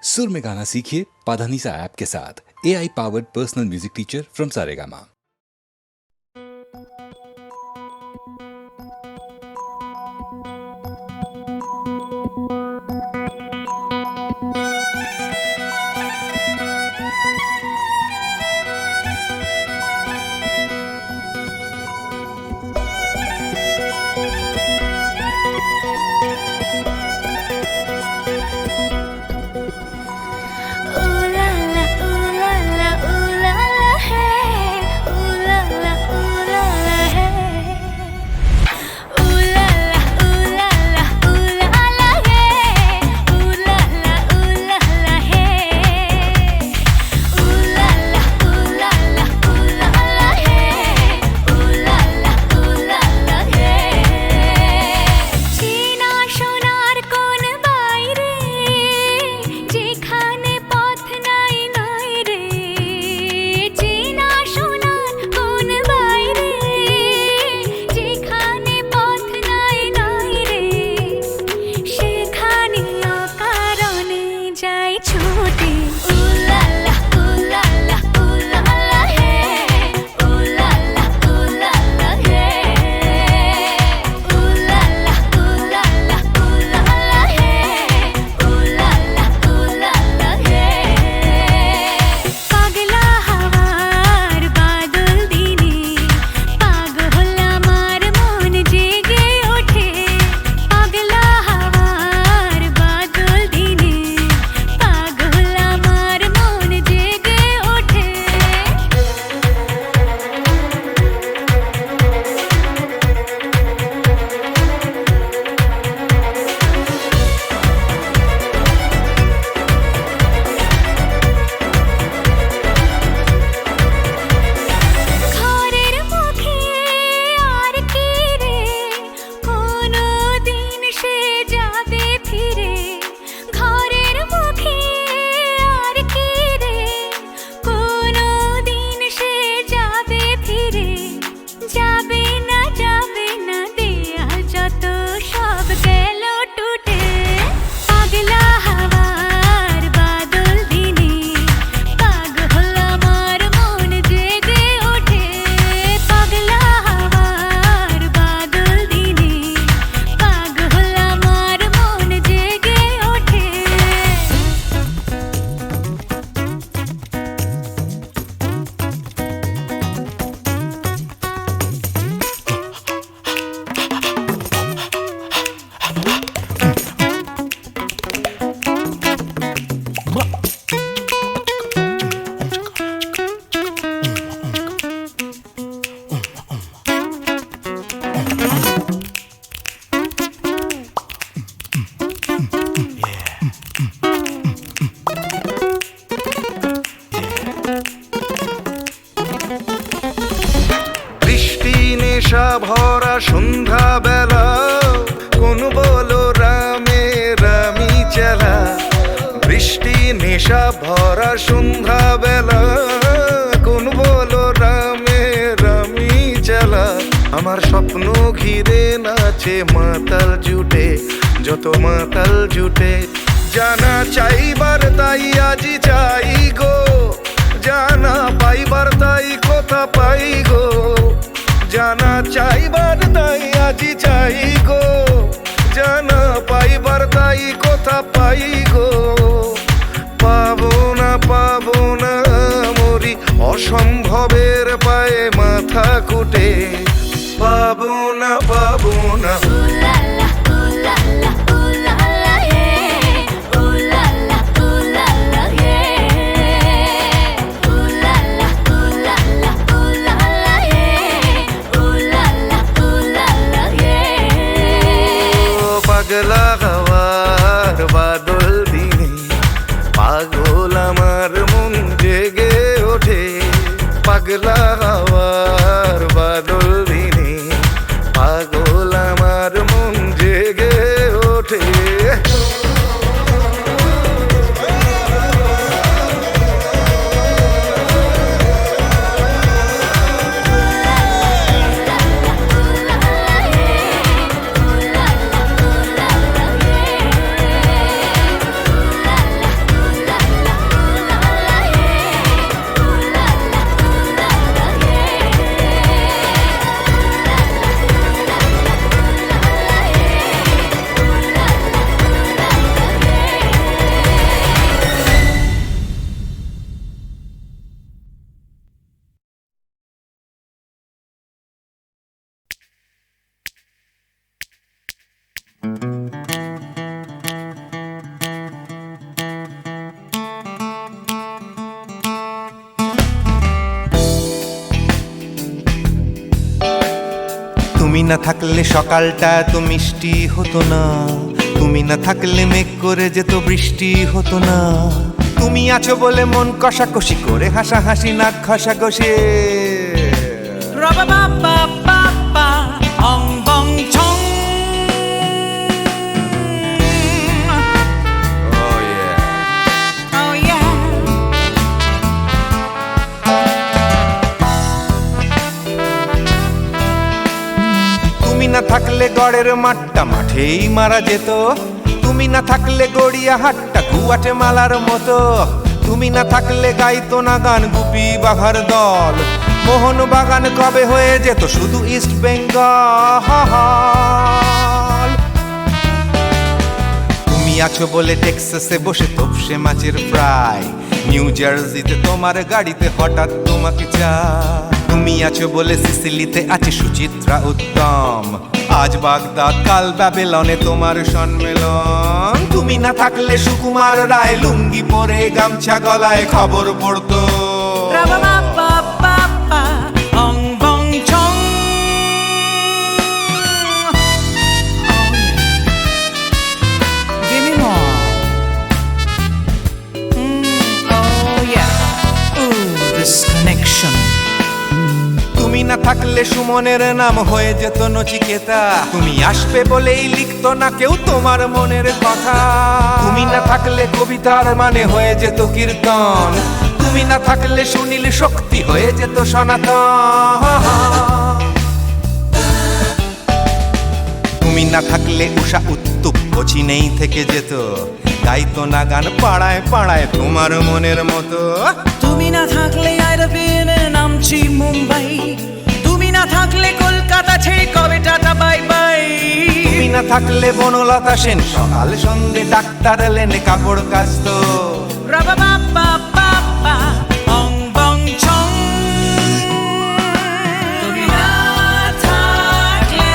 सुर में गाना सीखिए पाधानीसा ऐप के साथ। AI powered personal music teacher from Saregama. ভরা সন্ধ্যা বেলা কোন বলো রামে রামি চেলা। বৃষ্টি নেশা ভরা সন্ধ্যা বেলা কোন বলো রামে রামি চেলা। আমার স্বপ্ন ঘিরে নাচে মাতাল জুটে, যত মাতাল জুটে। জানা চাইবার তাই আজি চাই গো, জানা পাইবার তাই কথা পাই গো। জানা চাইবার তাই আজি চাই গো, জানা পাইবার তাই কথা পাই গো। পাবো না মরি অসম্ভবের পায়ে মাথা কুটে। পাবো না পাগলা হাওয়ার বাদল দিনে পাগল আমার মন জেগে ওঠে। পাগলা হাওয়ার বাদল দিনে পাগল আমার মন তুমি না থাকলে সকালটা এত মিষ্টি হতো না, তুমি না থাকলে মেঘ করে যেত বৃষ্টি হতো না। তুমি আছো বলে মন কষাকষি করে হাসাহাসি নাক ঘষাঘষি। তুমি না থাকলে গড়ের মাঠটা মাঠেই মারা যেত, তুমি না থাকলে গড়িয়া হাটটা গুয়াটে মালার মতো। তুমি না থাকলে গাইতো না গান গুপি বাঘার দল, মোহন বাগান কবে হয়ে যেত শুধু ইস্ট বেঙ্গল। তুমি আছো বলে টেক্সাসে বসে তপসে মাছের ফ্রাই, নিউ জার্সিতে তোমার গাড়িতে হঠাৎ তোমাকে চাই। তুমি আছো বলে সিসিলিতে আছে সুচিত্রা উত্তম, আজ বাগদাদ কাল ব্যাবিলনে তোমার সম্মেলন। তুমি না থাকলে সুকুমার রায় লুঙ্গি পরে গামছা গলায় খবর পড়তো। তুমি না থাকলে সুমনের নাম হয়ে যেত নচিকেতা, তুমি আসবে বলেই লিখতো না কেউ তোমার মনের কথা। তুমি না থাকলে কবিতার মানে হয়ে যেত কীর্তন, তুমি না থাকলে সুনীল শক্তি হয়ে যেত সনাতন। তুমি না থাকলে উষা উত্তুপ নেই থেকে যেত, গাইতো না গান পাড়ায় পাড়ায় তোমার মনের মতো। তুমি না থাকলে নামছি মুম্বাই, তুমি না থাকলে কলকাতা ছেড়ে কবে টাটা বাই বাই। তুমি না থাকলে বনলতা সেন সকাল সন্ধে ডাক্তার লেনে কাপড় কাচতো। তুমি না থাকলে,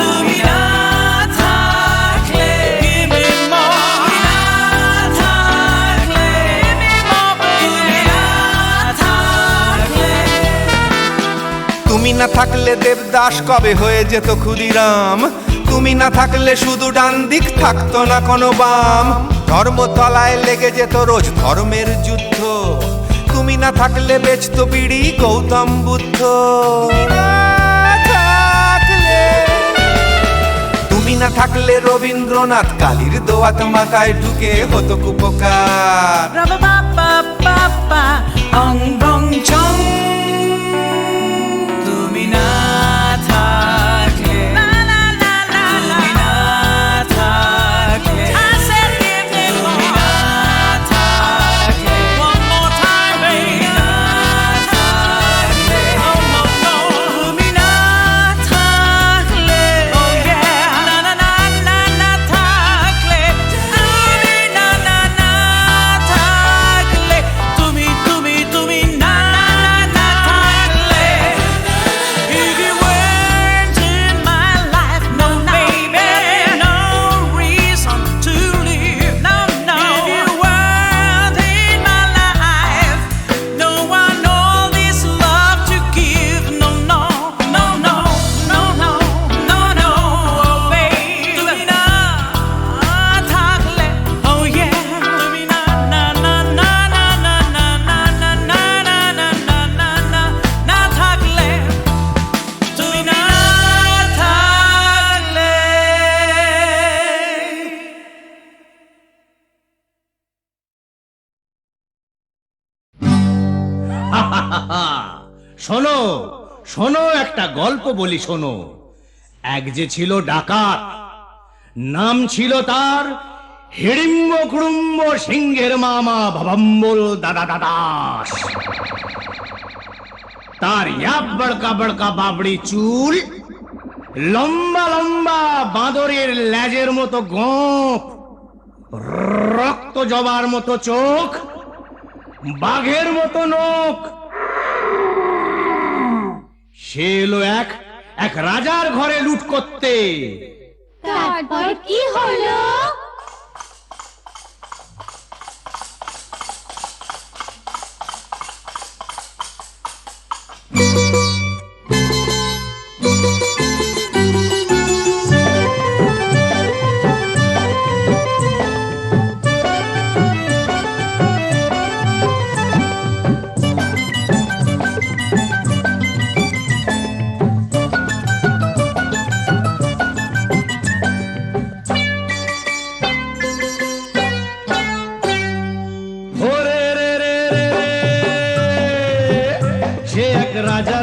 তুমি না থাকলে, তুমি না থাকলে, তুমি না থাকলে। তুমি না থাকলে দেবদাস কবে হয়ে যেত ক্ষুদিরাম, তুমি না থাকলে শুধু ডান দিক থাকতো না কোনো বাম। ধর্মতলায় লেগে যেত রোজ ধর্মের যুদ্ধ, তুমি না থাকলে বেচতো বিড়ি গৌতম বুদ্ধ। তুমি না থাকলে রবীন্দ্রনাথ কালীর দোয়াত মাথায় ঢুকে হতো কুপকার। তুমি না থাকলে, তুমি না থাকলে, তুমি না থাকলে, one more time, baby. তুমি না থাকলে, oh yeah, না না না না না থাকলে, তুমি না না না থাকলে, তুমি তুমি তুমি না না না থাকলে, if you weren't in my life, no baby, no reason to live, no no. If you weren't in my life, no one all this love to give, no no no no no no no no, oh baby. তুমি না থাকলে, oh yeah, তুমি না না না না না না না না না না না না না না না না থাকলে, তুমি না থাকলে। শোনো শোনো, একটা গল্প বলি শোনো। এক যে ছিল ডাকাত, নাম ছিল তার হিড়িম্ব কুড়ুম্ব সিংহের মামা ভবম্বল দাদা দাদাস। তার ইয়াব বড়কা বড়কা বাবড়ি চুল, লম্বা লম্বা বাঁদরের লেজের মতো গোঁফ, রক্ত জবার মতো চোখ, বাঘের মতো নখ। সে এলো এক এক রাজার ঘরে লুট করতে। তারপর কি হলো?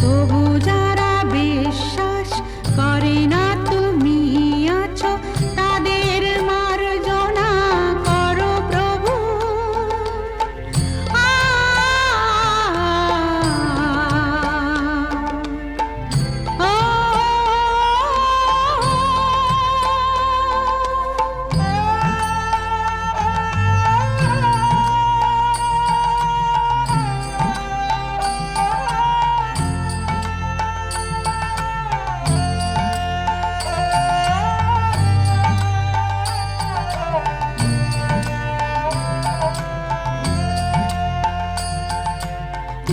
তবু যারা বিশ্বাস করে না তুমি আছো তাদের মার্জনা করো প্রভু।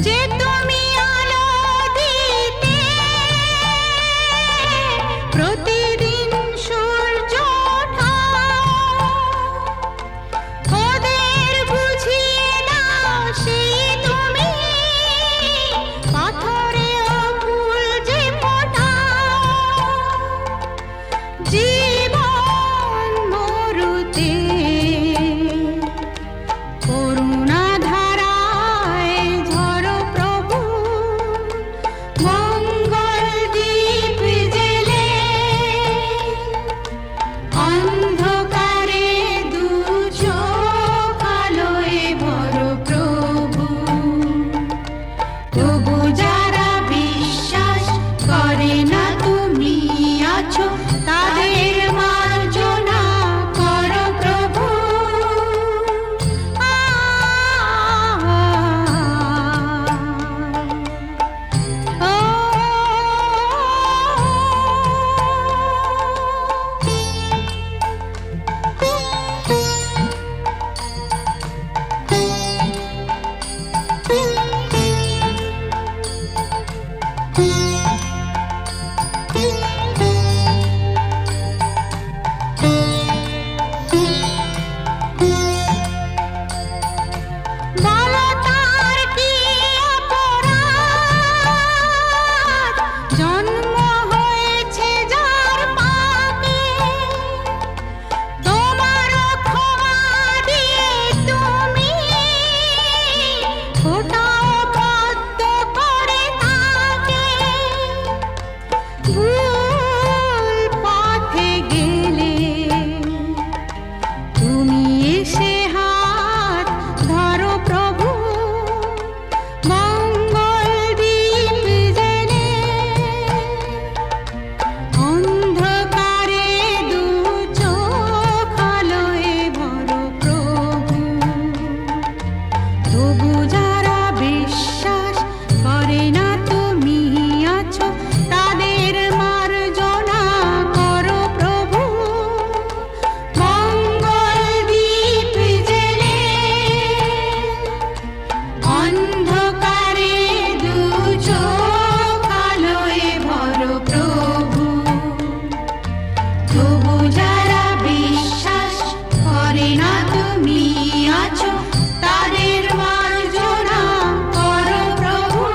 যে তুমি আলো দিতে প্রতিদিন সূর্য ওঠাও, ওদের বুঝিয়ে দাও সেই তুমি পাথরেও ফুল যে ফোটাও। জীবন মরুতে করুণা ধারায় ঝরো প্রভু, মঙ্গল দীপ জেলে অন্ধকারে দু চোখ আলোয় ভরো প্রভু। তবু যারা বিশ্বাস করে না তুমি আছো তাদের মার্জনা করো প্রভু। বলো তার কি অপরাধ, জন্ম হয়েছে যার পাপে, তোমার ক্ষমা দিয়ে তুমি ফোটাও পদ্ম করে তাকে। ভুল পথে গেলে তুমি এসে হাত ধরো প্রভু, মঙ্গল দীপ জেলে অন্ধকারে দু চোখ আলোয় ভরো প্রভু। তবু যারা বিশ্বাস করে না তুমি আছো তাদের মার্জনা করো প্রভু, মঙ্গল দীপ জেলে অন্ধকারে দু চোখ আলোয় ভরো প্রভু। তবু যারা বিশ্বাস করে না তুমি আছো তাদের মার্জনা করো প্রভু।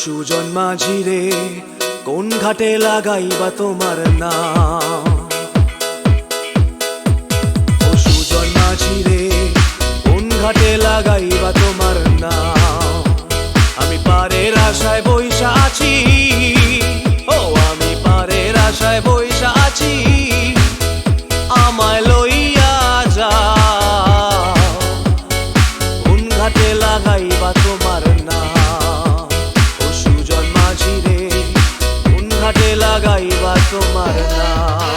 সুজন মাঝি রে, কোন ঘাটে লাগাইবা তোমার নাম? ও সুজন মাঝি রে, কোন ঘাটে লাগাইবা তোমার নাম? আমি পারের আশায় বইসা আছি, ও আমি পারের আশায় বইসা আছি আমায় লইয়া যাও কোন ঘাটে লাগাইবা তোমার নাম ও সুজন মাঝি রে কোন ঘাটে লাগাইবা তোমার নাম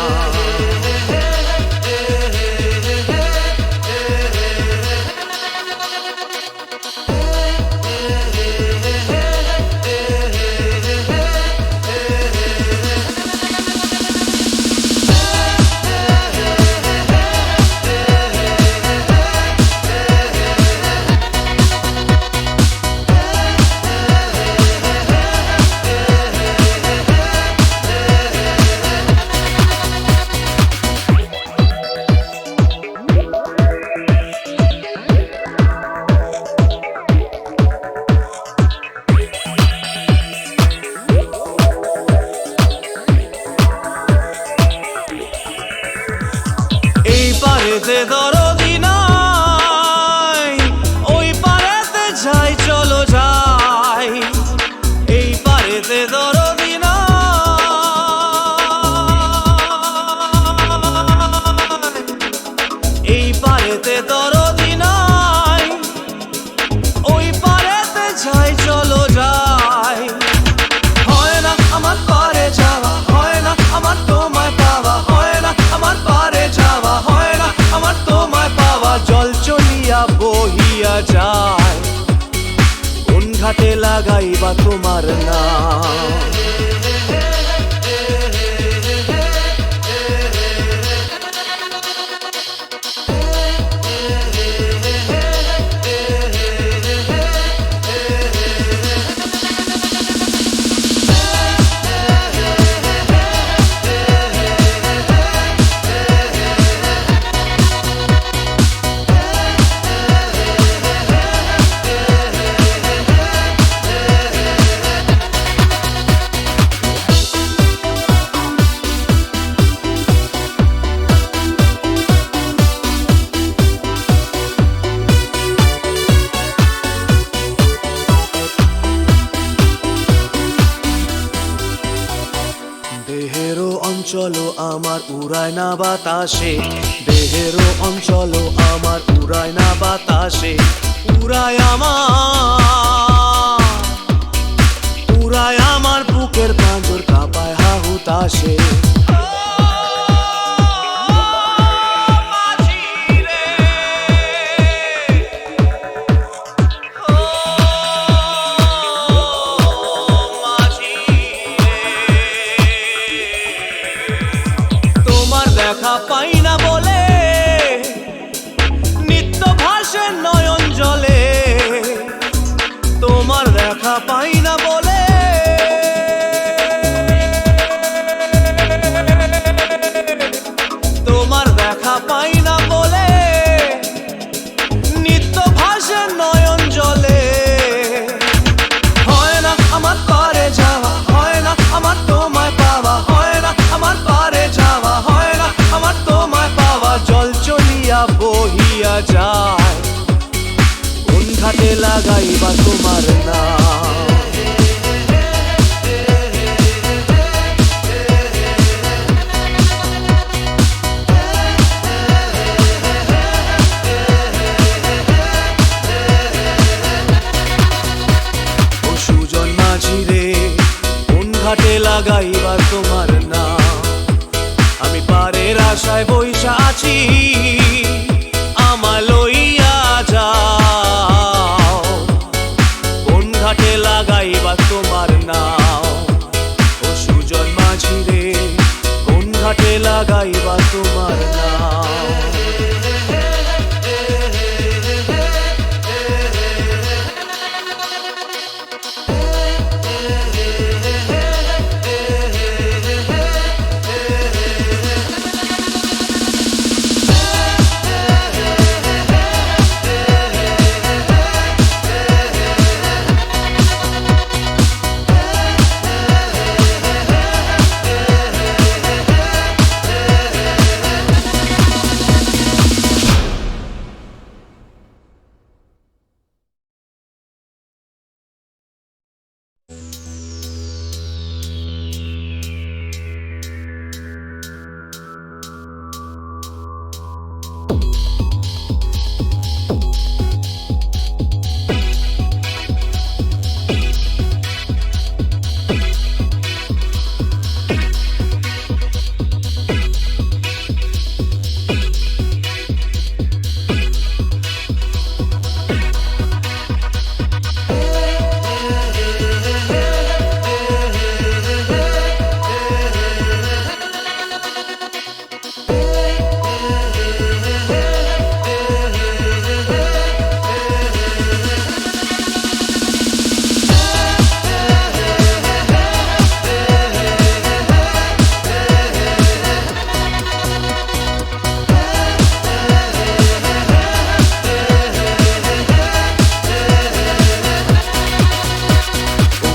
পারেতে দরদি নাই ওই পারেতে যাই চলো যাই এই পারেতে দরদি নাই এই পারেতে দরদি নাই ওই পারেতে যাই চলো যাই হয় না আমার পারে যাওয়া হয় না আমার তোমায় পাওয়া হয় না আমার পারে যাওয়া হয় না আমার তোমায় পাওয়া জল চলিয়া বহিয়া যায় কোন ঘাটে লাগাইবা তোমার নাম দেহেরও অঞ্চল আমার উড়ায় না বাতাসে দেহেরও অঞ্চল আমার উড়ায় না বাতাসে উড়ায় আমার বুকের পাঁজর কাঁপায় হাহুতাসে দেখা পাই না বলে নিত্য ভাসে নয়ন জলে তোমার দেখা পাই না বলে তোমার দেখা পাই না বলে নিত্য ভাসে নয়ন জলে হয় না আমার পারে যাওয়া হয় না আমার তোমায় পাওয়া হয় না আমার পারে যাওয়া হয় না আমার তোমায় পাওয়া জল চলিয়া বহিয়া যায় কোন ঘাটে লাগাইবা তোমার নাম ও সুজন মাঝি রে কোন ঘাটে লাগাইবা তোমার নাম আমি পারের আশায় বইসা আছি আমায় লইয়া যাও কোন ঘাটে লাগাইবা তোমার নাম ও সুজন মাঝি রে কোন ঘাটে লাগাইবা তোমার নাম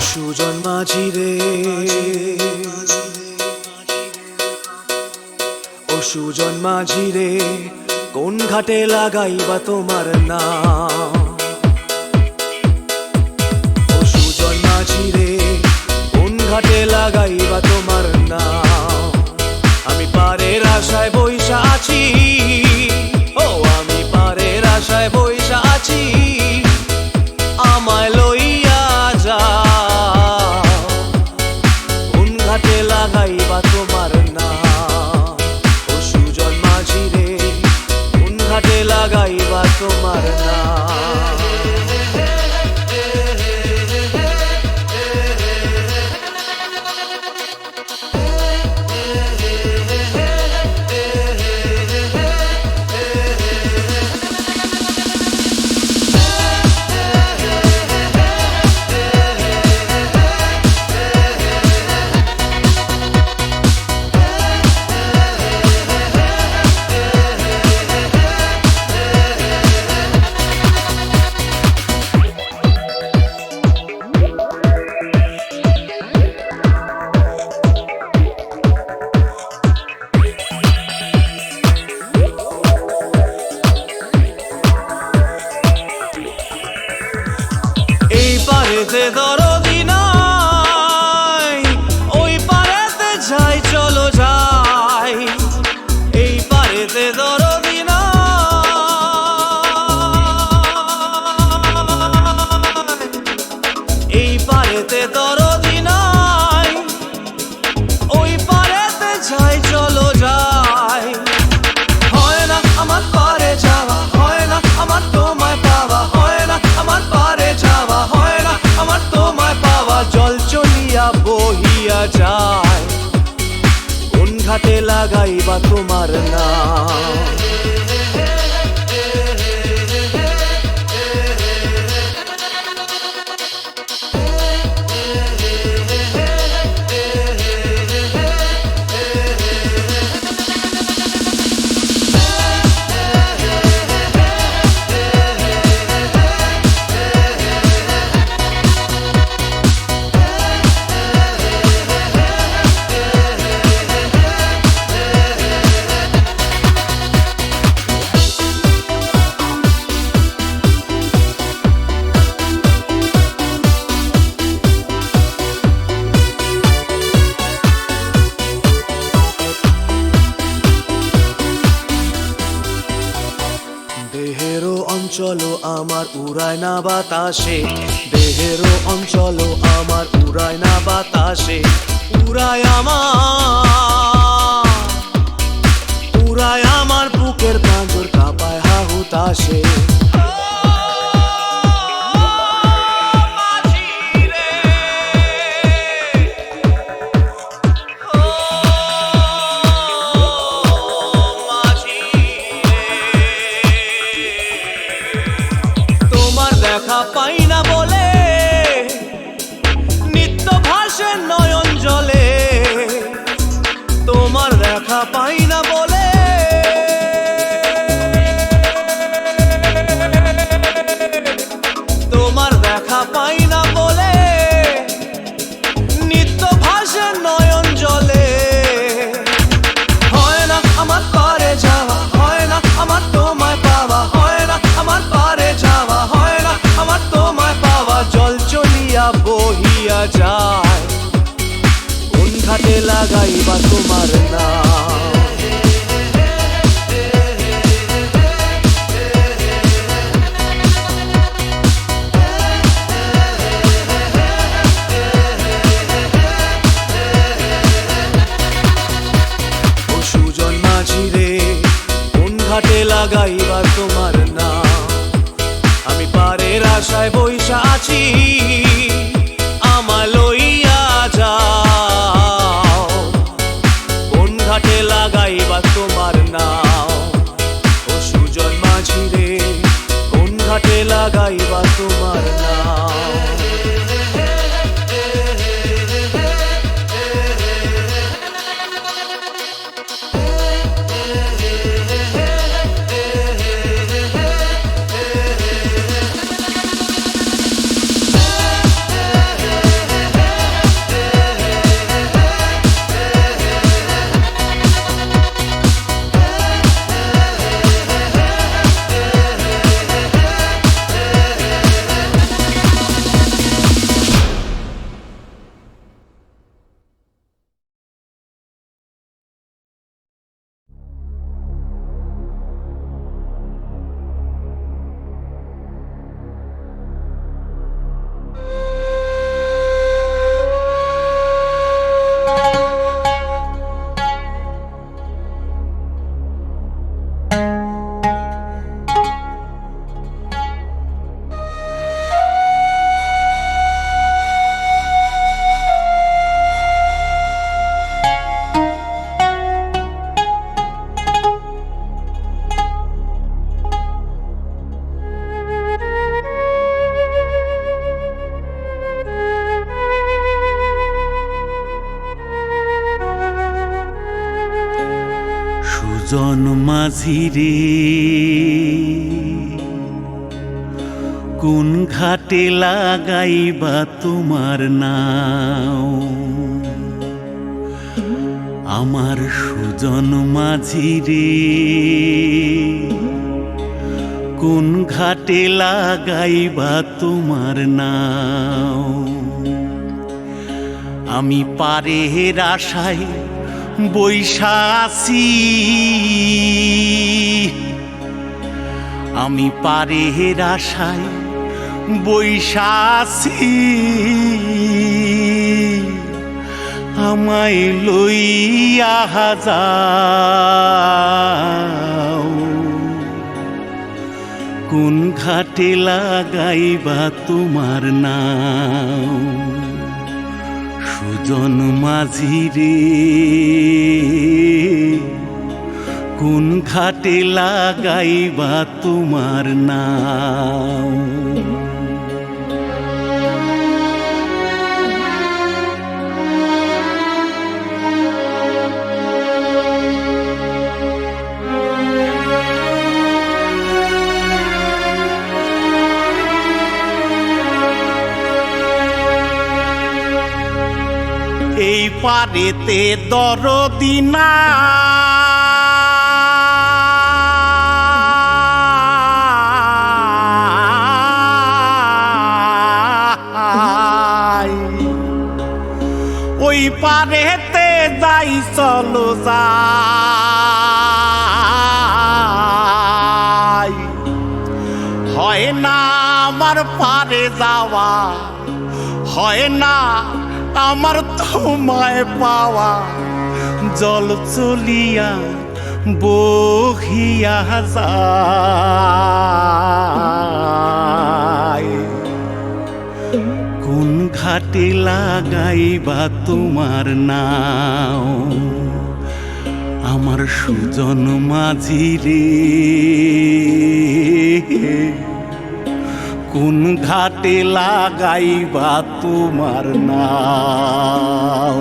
সুজন মাঝি রে, ও সুজন মাঝি রে, কোন ঘাটে লাগাইবা তোমার নাম? ও সুজন মাঝি রে, কোন ঘাটে লাগাইবা তোমার নাম? আমি পারের আশায় বইসা আছি, ও আমি পারের আশায় বইসা আছি, আমায় লইয়া যা, কোন ঘাটে লাগাইবা তোমার নাম? ও সুজন মাঝি রে, কোন ঘাটে লাগাইবা তোমার নাম? এই পারেতে দরদি নাই, ওই পারেতে যাই চলো যাই, এই পারেতে দরদি নাই, এই পারেতে দরদি নাই, ওই পারেতে যাই চলো যাই। হয় না আমার পারে যাওয়া, হয় না আমার তোমায় পাওয়া, হয় না আমার পারে যাওয়া, হয় না আমার তোমায় পাওয়া, জল চলিয়া বহিয়া যায়, কোন ঘাটে লাগাইবা তোমার নাম? দেহেরও অঞ্চল আমার উড়ায় না বাতাসে, দেহেরও অঞ্চল আমার উড়ায় না বাতাসে, উড়ায় আমার, উড়ায় আমার বুকের পাঁজর কাঁপায় হাহুতাশে। দেখা পাই না বলে নিত্য ভাসে নয়ন জলে, তোমার দেখা পাই না বলে লাগাইবার তোমার নাম। আমি পারের আশায় বইসা আছি, আমায় লইয়া যাও। কোন ঘাটে লাগাইবার তোমার নাম, ও সুজন মাঝি রে, কোন ঘাটে লাগাইবার তোমার নাম। সুজন মাঝি রে, কোন ঘাটে লাগাইবা তোমার নাও। আমার সুজন মাঝি রে, কোন ঘাটে লাগাইবা তোমার নাও। আমি পারের আশায় বইসা আছি, আমি পারের আশায় বইসা আছি। আমায় লইয়া যাও, কোন ঘাটে লাগাইবা তোমার নাও। সুজন মাঝি রে, কোন ঘাটে লাগাইবা তোমার নাও। এই পারেতে দরদি নাই, ওই পারেতে যাই চলো যাই। হয় না আমার পারে যাওয়া, হয় না আমার তোমায় পাওয়া। জল চলিয়া বহিয়া যায়, কোন ঘাটে লাগাইবা তোমার নাও। আমার সুজন মাঝি রে, কোন ঘাটে লাগাইবা তোমার নাও।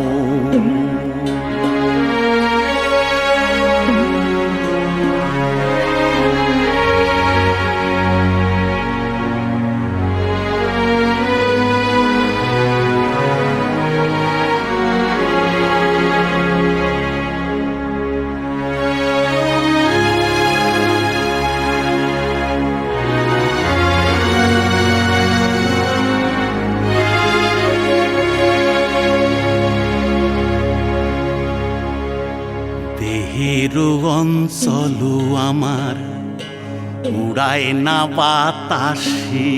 দেহের অঞ্চল আমার উড়ায় না বাতাসে,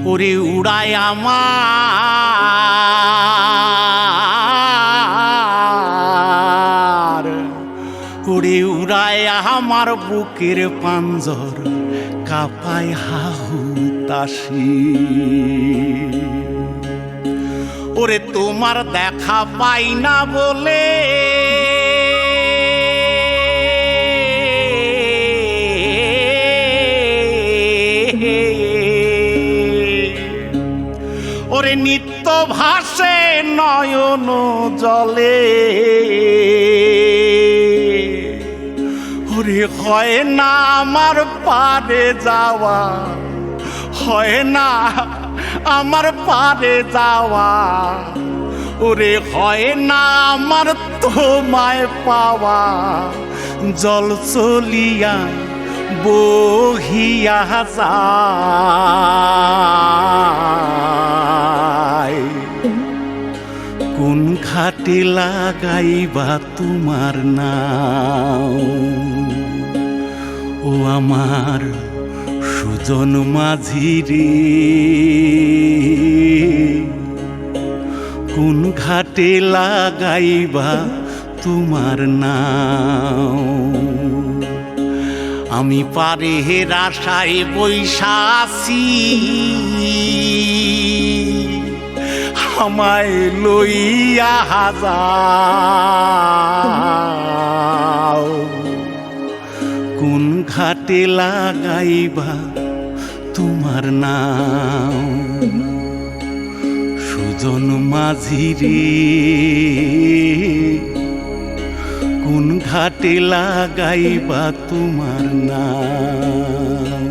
ওরে উড়ায় আমার উড়ে উড়ায় আমার বুকের পাঞ্জর কাপায় হাহু তাসি ওরে তোমার দেখা পাই না বলে ওরে নিত্য ভাসে নয়ন জলে ওরে হয় না আমার পারে যাওয়া হয় না আমার পারে যাওয়া ওরে হয় না আমার তোমায় পাওয়া জল চলিয়া বহিয়া যায় কোন ঘাটে লাগাইবা তোমার নাও ও আমার সুজন মাঝি রে কোন ঘাটে লাগাইবা তোমার নাও আমি পারে হের আশায় বৈশাসি আমায় লইয়া যাও কোন ঘাটে লাগাইবা তোমার নাও সুজন মাঝি রে কোন ঘাটে লাগাইবা তোমার নাম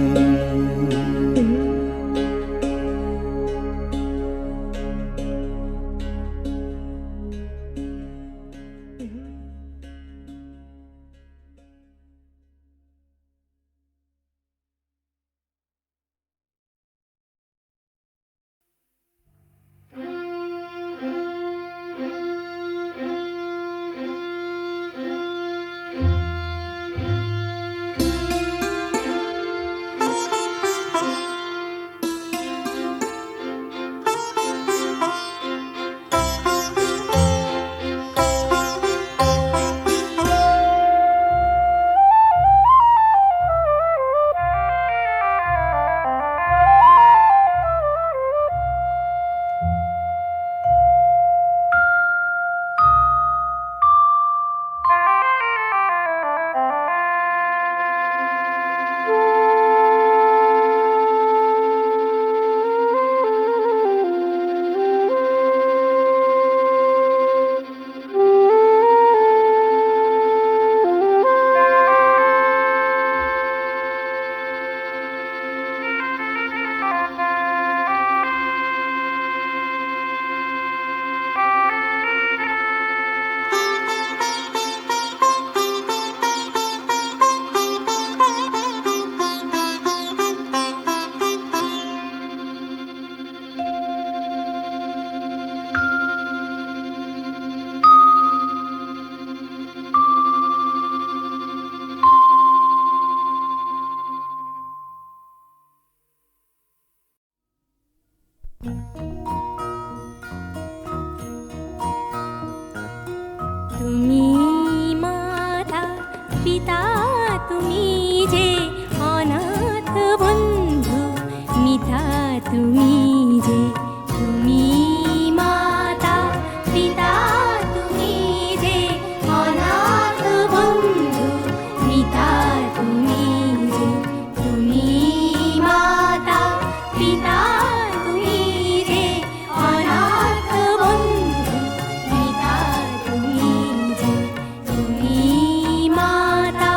তুমি মাতা পিতা তুমি যে অনাথ বন্ধু মিতা তুমি যে তুমি মাতা পিতা তুমি যে অনাথ বন্ধু মিতা তুমি যে তুমি মাতা পিতা তুমি যে অনাথ বন্ধু মিতা তুমি যে তুমি মাতা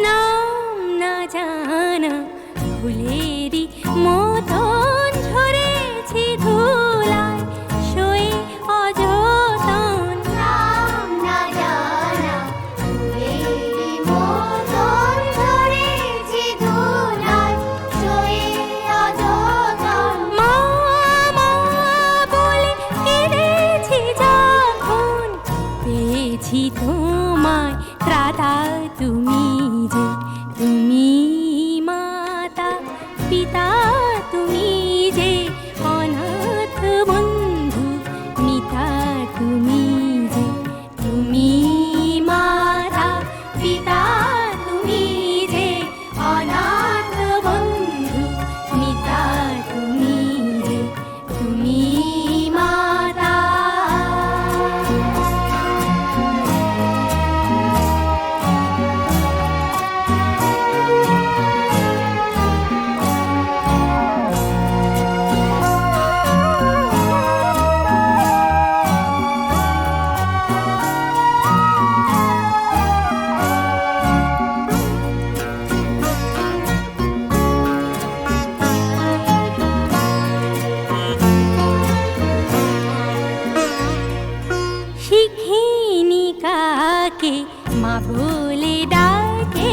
নাম না জানা ফুলেরই মতন ঝরেছি ধুলায় শোয়ে অযতন নাম না জানা ফুলেরই মতন ঝরেছি ধুলায় শোয়ে পিতা তুমি যে অনাথ বন্ধু নিতা তুমি যে তুমি মাতা পিতা তুমি যে অনাথ বন্ধু নিতা তুমি যে তুমি মাতা শিখিনি কাকে মা বলে ডাকে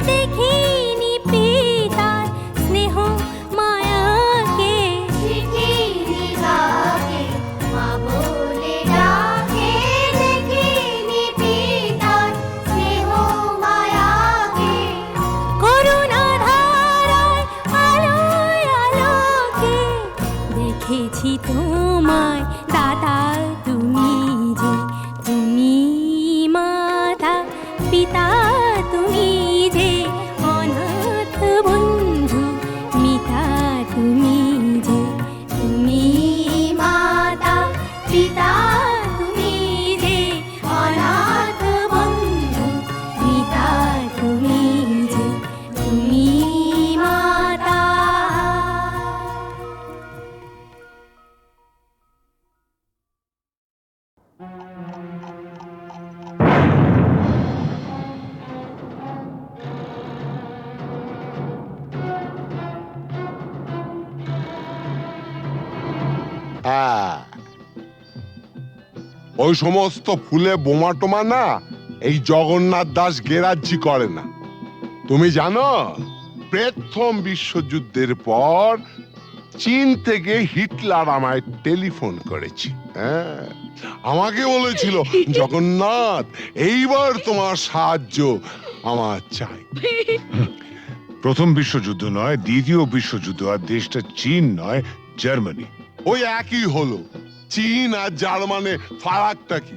দেখিনি পিতার স্নেহ মায়াকে শিখিনি কাকে মা বলে ডাকে দেখিনি পিতার স্নেহ মায়াকে করুণা ধারায় আলোয় আলোকে দেখেছি তোমায় দাদা তুমি যে তুমি মাতা পিতা তুমি যে অনাথ বন্ধু মিতা তুমি যে তুমি মাতা পিতা তুমি যে অনাথ বন্ধু মিতা তুমি যে তুমি মাতা হ্যাঁ, ওই সমস্ত ফুলে বোমা টোমা না এই জগন্নাথ দাস গেরাজ্জি করে না। তুমি জানো প্রথম বিশ্বযুদ্ধের পর চীন থেকে হিটলার আমায় টেলিফোন করেছে। হ্যাঁ, আমাকে বলেছিল জগন্নাথ এইবার তোমার সাহায্য আমার চাই। প্রথম বিশ্বযুদ্ধ নয়, দ্বিতীয় বিশ্বযুদ্ধ, আর দেশটা চীন নয়, জার্মানি। ওই একই হলো, চীন আর জার্মানে ফারাকটা কি?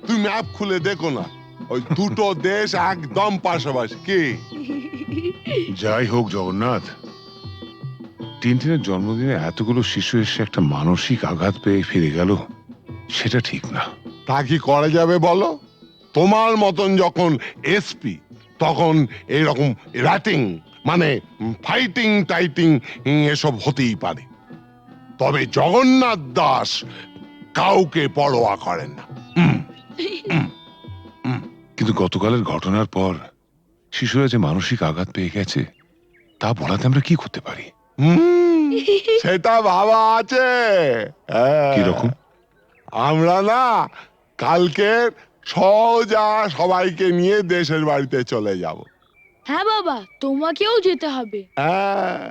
তুই ম্যাপ খুলে দেখো না, ওই দুটো দেশ একদম পাশাপাশি। কি যাই হোক জগন্নাথ, টিনটিনের জন্মদিনে এতগুলো শিশু এসে একটা মানসিক আঘাত পেয়ে ফিরে গেল, সেটা ঠিক না। তা কি করা যাবে বলো? তোমার মতন যখন এসপি তখন এরকম র্যাটিং মানে ফাইটিং টাইটিং এসব হতেই পারে, তবে জগন্নাথ দাস কাউকে পরোয়া করেন না। কিন্তু গতকালের ঘটনার পর শিশুরা যে মানসিক আঘাত পেয়ে গেছে, তা বলাতে আমরা কি করতে পারি? সেটা ভাবা আছে। হ্যাঁ। কিরকম? আমরা না কালকে সোজা সবাইকে নিয়ে দেশের বাড়িতে চলে যাব। হ্যাঁ বাবা, তোমাকেও যেতে হবে। হ্যাঁ,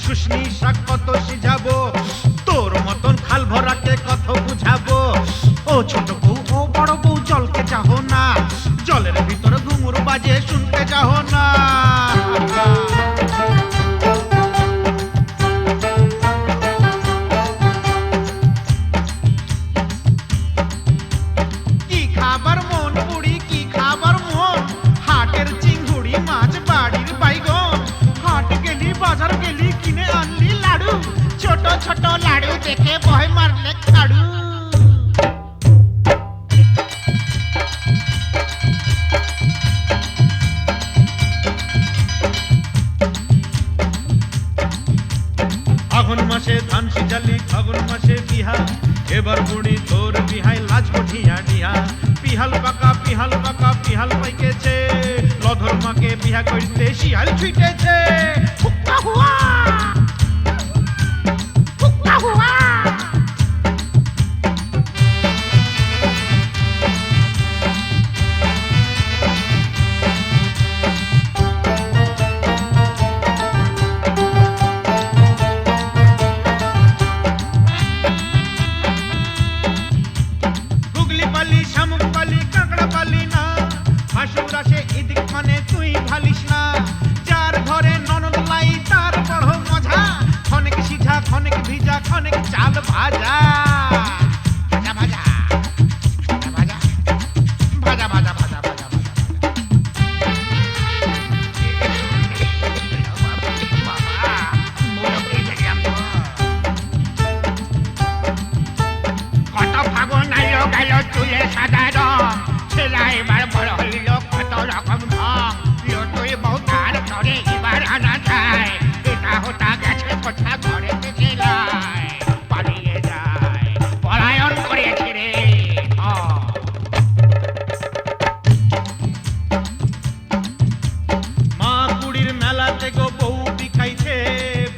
শুশনি শাক কত সিঝাবো, তোর মতন খাল ভরাকে কত বুঝাবো। ও ছোট বউ ও বড় বউ জলকে চাহো না, জলের ভিতরে ঘুঙুর বাজে শুনতে চাহো না। কি খাবার মন বুড়ি, কি খাবার মন, হাটের চিংড়ি মাছ বাড়ির বাইগন, হাট গেলি বাজার গেলি কিনে আনলি লাড়ু, ছোট ছোট লাড়ু দেখে ভয় মারলে খাড়ু আগুন মাসে ধান সিজালি ফাগুন মাসে বিহা এবার বুড়ি তোর বিহাই লাজ কঠিয়া ডিহা পিহাল পাকা পিহাল পাইকেছে লধর মাকে বিহা করতে শিয়াল ছুটেছে হুক্কা হুয়া হুক্কা হুয়া গুগলি পালি শামুক পালি কাঁকড়া পালি না হাসুর আসে এদিক মানে তুই ভালিস না যার ঘরে ননদ লাই তার বড় মজা খনেক সিঝা খনেক ভিজা খনেক চাল ভাজা ভাজা ভাজা ভাজা ভাজা ভাজা ভাজা ভাজা কত ফাগুন আইলো গেল চুলে সাদা রং ছেলা এবার বড় হইল কত রকম ঢং তুই বউ তার ঘরে এবার আনা যায় এটা হতা গেছে কোথা ঘরে ছেলাই পালিয়ে যায় পলায়ন করেছে রে মা কুড়ির মেলাতে গো বউ বিকাইছে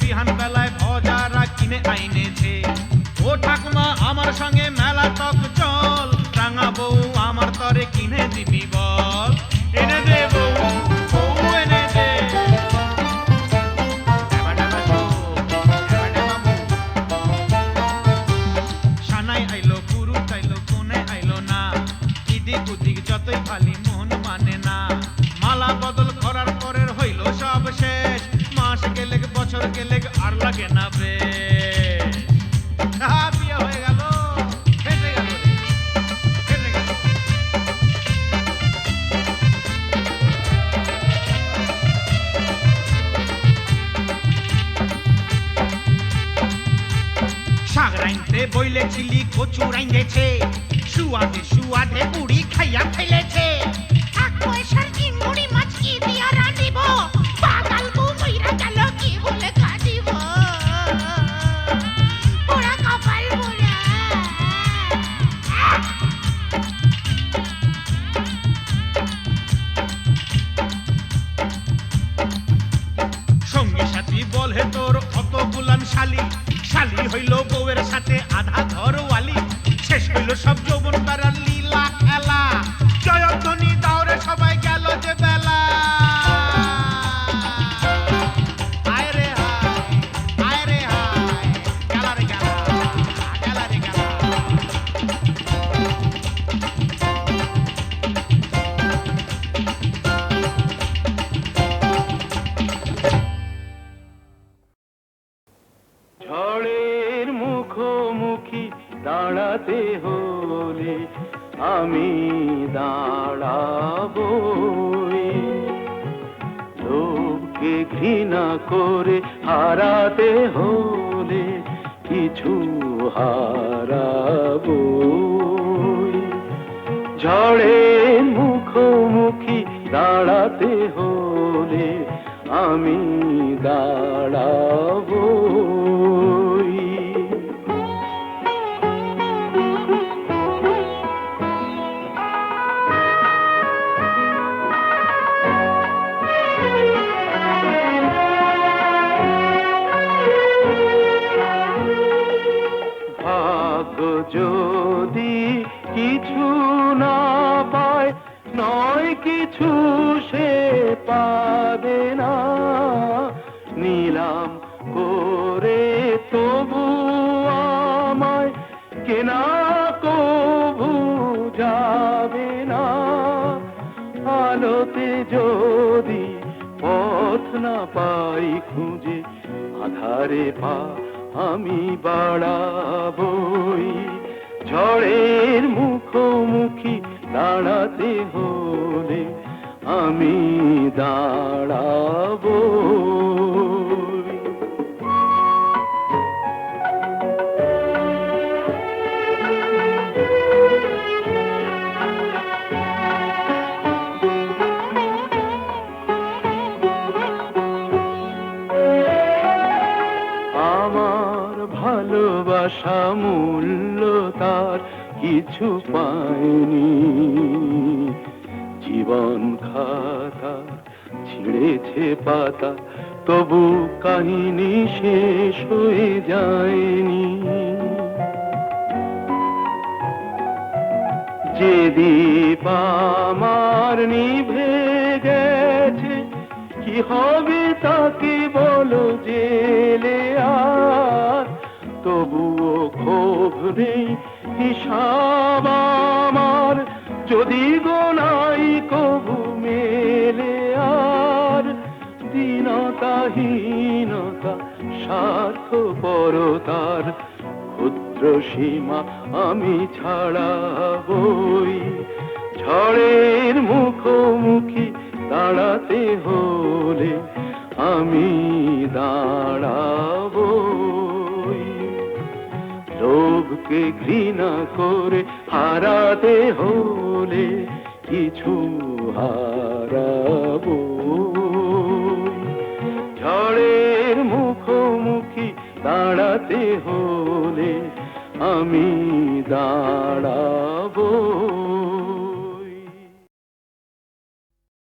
বিহান বেলায় ভজারা কিনে আইনেছে ও ঠাকুমা আমার সঙ্গে মেলা টক চল রাঙা বউ আমার তরে কিনে দিবি বল এনে দে বউ বউ এনে দে সানাই আইলো গুরু আইলো কোনে আইলো না ইদিক উদিক যতই খালি মন মানে না মালা বদল করার পরের হইল সব শেষ মাস গেলে বছর গেলে আর লাগে না বে বিয়ে হয়ে গেল ফেটে গেল রে ফেটে গেল শাক রাইনতে বইলেছিলি কচু রাইন্দেছে সুয়াদে বুড়ি খাইয়া ফেলেছে এক পয়সার চিংড়ি মাছ কি দিয়া রাঁধিব পাগাল বউ মইরা গেল কি বলে কাঁদিব পোড়া কপাল পোড়া সঙ্গী সাথী বলে তোর অত গুলান শালি শালি হইল বউয়ের সাথে আধা ঘরওয়ালি শেষ হইল সব যৌবন তারার লীলা খেলা জয়ধ্বনি দাওরে সবাই গেল যে বেলা আয় রে হায় গেলা রে গেলা গেলা রে গেলা ঝড়ের মুখোমুখি দাঁড়াতে হলে আমি দাঁড়াবই লোককে ঘৃণা করে হারাতে হলে কিছু হারাবই ঝড়ের মুখোমুখি দাঁড়াতে হলে আমি দাঁড়াবই ভাগ্য যদি কিছু না পায় নয় কিছু সে পাবে না নিলাম করে তবু আমায় কেনা কবু যাবে না আলোতে যদি পথ না পাই খুঁজে আধারে পা আমি বাড়াবই ঝড়ের মুখোমুখি দাঁড়াতে হলে আমি দাঁড়াবই ভালোবাসা মূল্য তার কিছু পায়নি। জীবন খাতার ছিঁড়েছে পাতা, তবু কাহিনী শেষ হয়ে যায়নি। যে দীপ আমার নিভে গেছে, কি হবে তাকে বলো জেলে আর, তবুও ক্ষোভ নেই হিসাব আমার, যদি গোনাই কবু মেলে আর। দীনতাহীনতা স্বার্থপরতার ক্ষুদ্র সীমা আমি ছাড়াবই। ঝড়ের মুখোমুখি দাঁড়াতে হলে আমি দাঁড়াবই। লোভকে ঘৃণা করে হারাতে হলে কিছু হারাবো। ঝড়ের মুখোমুখি দাঁড়াতে হলে আমি দাঁড়াবো।